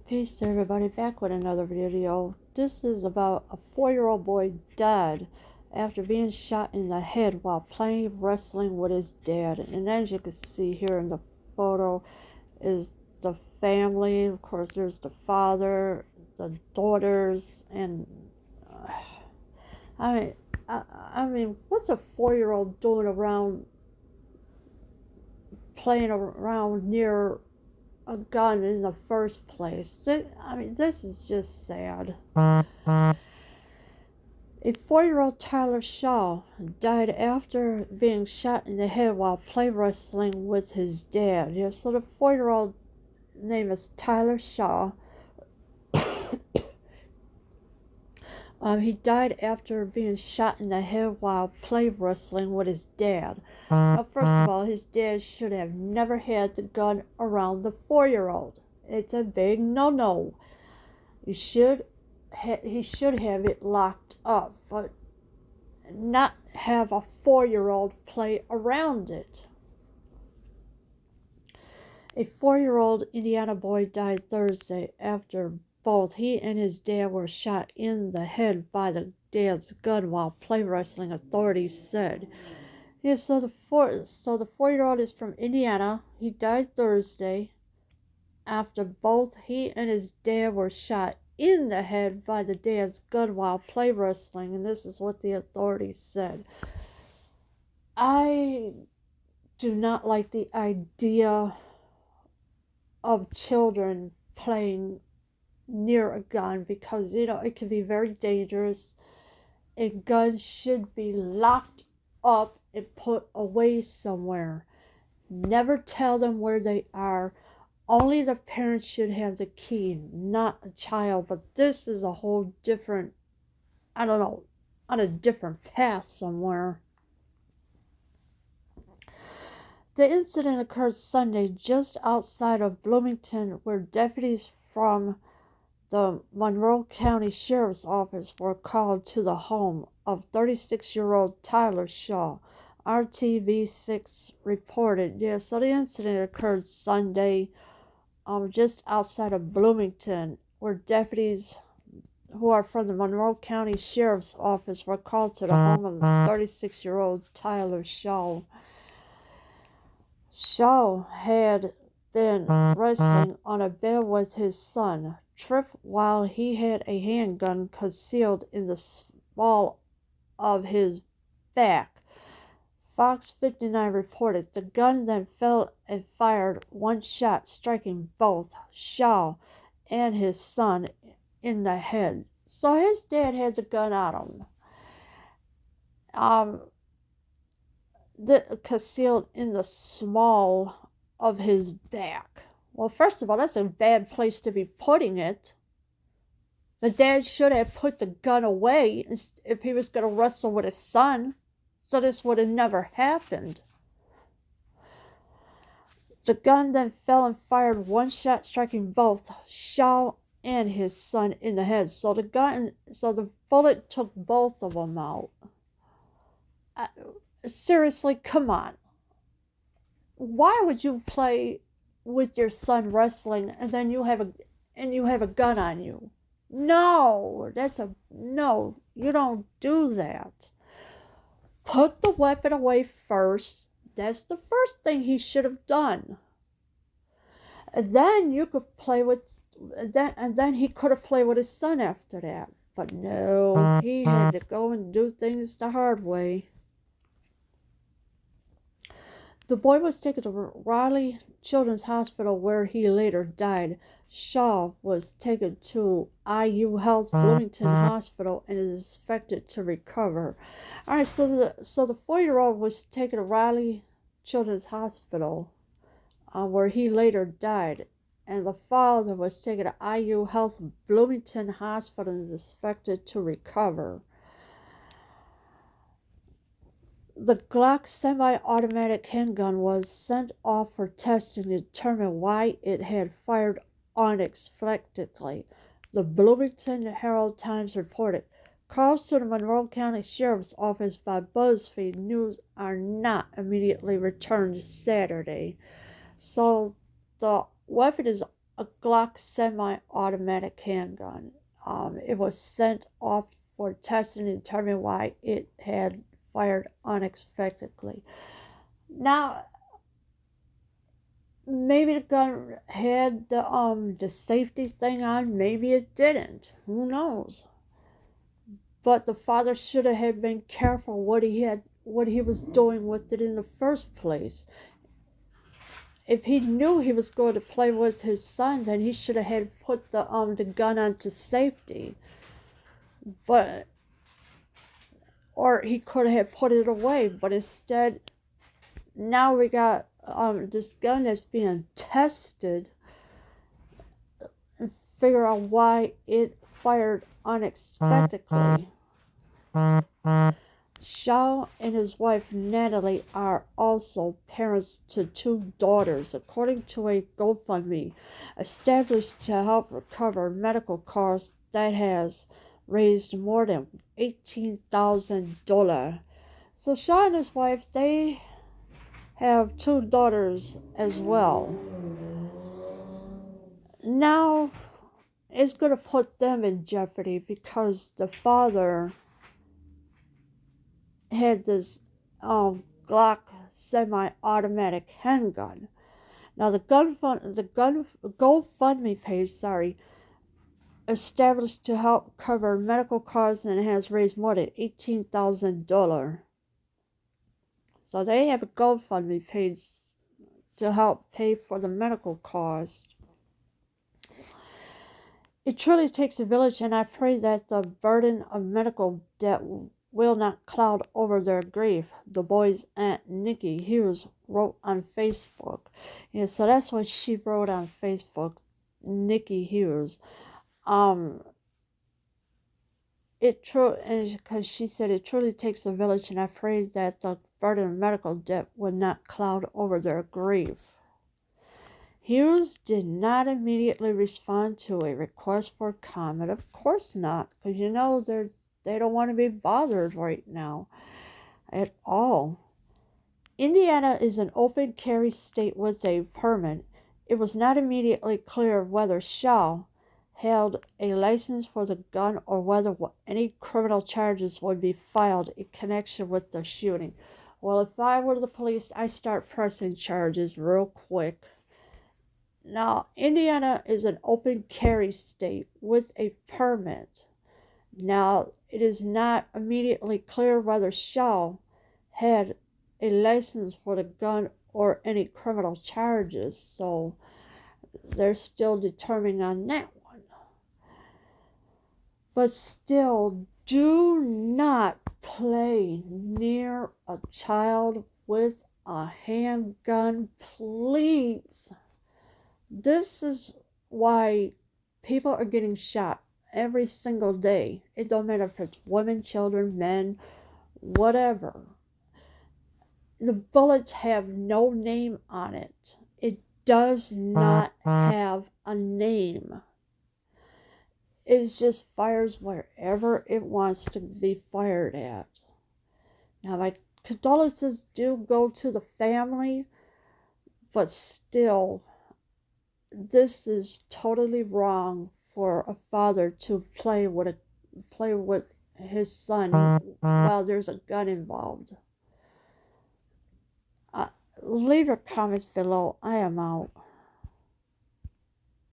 Peace to everybody, back with another video. This is about a 4-year-old boy died after being shot in the head while playing wrestling with his dad. And as you can see here in the photo is the family. Of course, there's the father, the daughters, and I mean, I mean, what's a 4-year-old doing around playing around near a gun in the first place? I mean, this is just sad. A 4-year-old Tyler Shaw died after being shot in the head while play wrestling with his dad. Yeah, so the 4-year-old name is Tyler Shaw. He died after being shot in the head while play wrestling with his dad. Now, first of all, his dad should have never had the gun around the 4-year-old. It's a big no-no. He should have it locked up, but not have a 4-year-old play around it. A 4-year-old Indiana boy died Thursday after both he and his dad were shot in the head by the dad's gun while play wrestling, authorities said. Yeah, so the 4-year-old is from Indiana. He died Thursday after both he and his dad were shot in the head by the dad's gun while play wrestling, and this is what the authorities said. I do not like the idea of children playing near a gun because, it can be very dangerous, and guns should be locked up and put away somewhere. Never tell them where they are. Only the parents should have the key, not a child. But this is a whole different, I don't know, on a different path somewhere. The incident occurred Sunday just outside of Bloomington, where deputies from the Monroe County Sheriff's Office were called to the home of 36-year-old Tyler Shaw. RTV6 reported. Yeah, so the incident occurred Sunday just outside of Bloomington, where deputies who are from the Monroe County Sheriff's Office were called to the home of the 36-year-old Tyler Shaw. Shaw had been wrestling on a bed with his son, Tripp, while he had a handgun concealed in the small of his back. Fox 59 reported the gun then fell and fired one shot, striking both Shaw and his son in the head. So his dad has a gun on him, concealed in the small of his back. Well, first of all, that's a bad place to be putting it. The dad should have put the gun away if he was going to wrestle with his son, so this would have never happened. The gun then fell and fired one shot, striking both Shaw and his son in the head. So the bullet took both of them out. Seriously, come on. Why would you play with your son wrestling and then you have a gun on you? No, no, you don't do that. Put the weapon away first. That's the first thing he should have done. And then you could play with and then he could have played with his son after that. But no, he had to go and do things the hard way. The boy was taken to Raleigh Children's Hospital, where he later died. Shaw was taken to IU Health Bloomington Hospital and is expected to recover. All right, so the 4-year-old was taken to Raleigh Children's Hospital, where he later died, and the father was taken to IU Health Bloomington Hospital and is expected to recover. The Glock semi-automatic handgun was sent off for testing to determine why it had fired unexpectedly. The Bloomington Herald-Times reported. Calls to the Monroe County Sheriff's Office by BuzzFeed News are not immediately returned Saturday. So the weapon is a Glock semi-automatic handgun. It was sent off for testing to determine why it had fired unexpectedly. Now, maybe the gun had the safety thing on, maybe it didn't. Who knows? But the father should have been careful what he was doing with it in the first place. If he knew he was going to play with his son, then he should have had put the gun onto safety. But or he could have put it away, but instead now we got this gun that's being tested and figure out why it fired unexpectedly. Shaw and his wife Natalie are also parents to 2 daughters, according to a GoFundMe established to help recover medical costs that has raised more than $18,000. So Shaw and his wife, they have 2 daughters as well. Now it's going to put them in jeopardy because the father had this Glock semi-automatic handgun. Now the GoFundMe page, established to help cover medical costs and has raised more than $18,000. So they have a GoFundMe page to help pay for the medical costs. It truly takes a village, and I pray that the burden of medical debt will not cloud over their grief, the boy's aunt Nikki Hughes wrote on Facebook. Yeah, so that's what she wrote on Facebook, Nikki Hughes. Because she said it truly takes a village, and I pray that the burden of medical debt will not cloud over their grief. Hughes did not immediately respond to a request for comment. Of course not, because they don't want to be bothered right now at all. Indiana is an open carry state with a permit. It was not immediately clear whether Shaw held a license for the gun or whether any criminal charges would be filed in connection with the shooting. Well, if I were the police, I'd start pressing charges real quick. Now, Indiana is an open carry state with a permit. Now, it is not immediately clear whether Shaw had a license for the gun or any criminal charges, so they're still determining on that one. But still, do not play near a child with a handgun, please. This is why people are getting shot every single day. It don't matter if it's women, children, men, whatever. The bullets have no name on it. It does not have a name. It just fires wherever it wants to be fired at. Now, my condolences do go to the family, but still, this is totally wrong for a father to play with his son while there's a gun involved. Leave your comments below. I am out.